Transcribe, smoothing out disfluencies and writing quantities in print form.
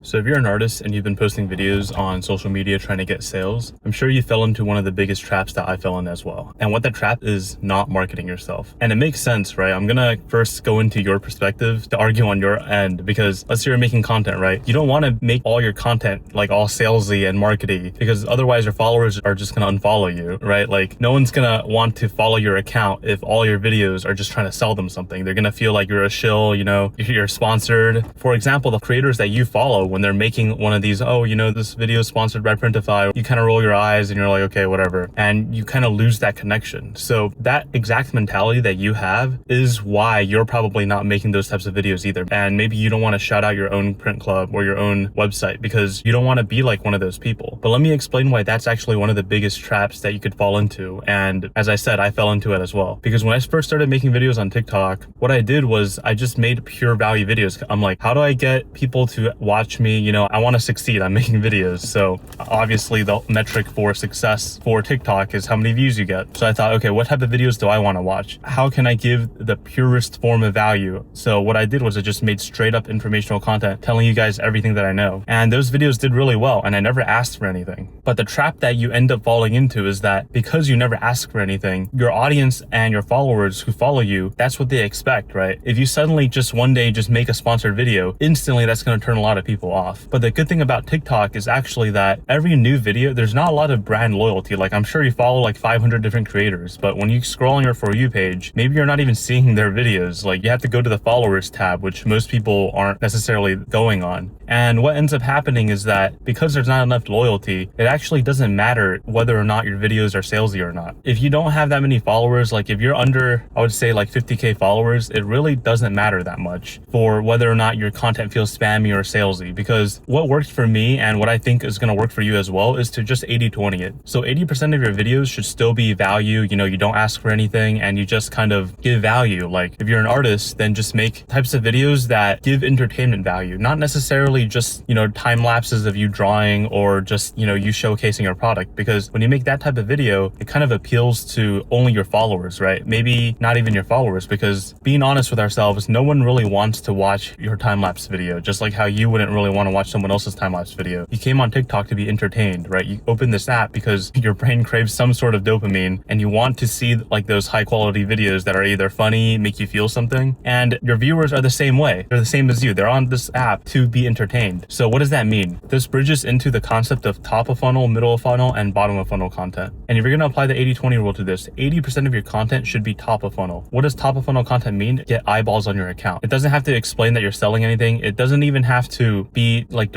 So if you're an artist and you've been posting videos on social media trying to get sales, I'm sure you fell into one of the biggest traps that I fell in as well. And what that trap is not marketing yourself. And it makes sense, right? I'm gonna first go into your perspective to argue on your end, because let's say you're making content, right? You don't want to make all your content like all salesy and markety, because otherwise your followers are just gonna unfollow you, right? Like no one's gonna want to follow your account if all your videos are just trying to sell them something. They're gonna feel like you're a shill, you're sponsored. For example, the creators that you follow, when they're making one of these, this video is sponsored by Printify, you kind of roll your eyes and you're like, okay, whatever. And you kind of lose that connection. So that exact mentality that you have is why you're probably not making those types of videos either. And maybe you don't want to shout out your own print club or your own website because you don't want to be like one of those people. But let me explain why that's actually one of the biggest traps that you could fall into. And as I said, I fell into it as well. Because when I first started making videos on TikTok, what I did was I just made pure value videos. I'm like, how do I get people to watch me? I want to succeed. I'm making videos. So obviously the metric for success for TikTok is how many views you get. So I thought, okay, what type of videos do I want to watch? How can I give the purest form of value? So what I did was I just made straight up informational content telling you guys everything that I know. And those videos did really well. And I never asked for anything. But the trap that you end up falling into is that because you never ask for anything, your audience and your followers who follow you, that's what they expect, right? If you suddenly just one day just make a sponsored video, instantly that's going to turn a lot of people off. But the good thing about TikTok is actually that every new video, there's not a lot of brand loyalty. Like I'm sure you follow like 500 different creators, but when you scroll on your For You page, maybe you're not even seeing their videos. Like you have to go to the followers tab, which most people aren't necessarily going on. And what ends up happening is that because there's not enough loyalty, it actually doesn't matter whether or not your videos are salesy or not. If you don't have that many followers, like if you're under, I would say like 50K followers, it really doesn't matter that much for whether or not your content feels spammy or salesy. Because what worked for me and what I think is going to work for you as well is to just 80-20 it. So 80% of your videos should still be value. You don't ask for anything and you just kind of give value. Like if you're an artist, then just make types of videos that give entertainment value, not necessarily just, time lapses of you drawing or just, you showcasing your product. Because when you make that type of video, it kind of appeals to only your followers, right? Maybe not even your followers, because being honest with ourselves, no one really wants to watch your time-lapse video, just like how you wouldn't really want to watch someone else's time-lapse video. You came on TikTok to be entertained, right? You open this app because your brain craves some sort of dopamine and you want to see like those high-quality videos that are either funny, make you feel something, and your viewers are the same way. They're the same as you. They're on this app to be entertained. So what does that mean? This bridges into the concept of top of funnel, middle of funnel, and bottom of funnel content. And if you're going to apply the 80-20 rule to this, 80% of your content should be top of funnel. What does top of funnel content mean? Get eyeballs on your account. It doesn't have to explain that you're selling anything. It doesn't even have to be like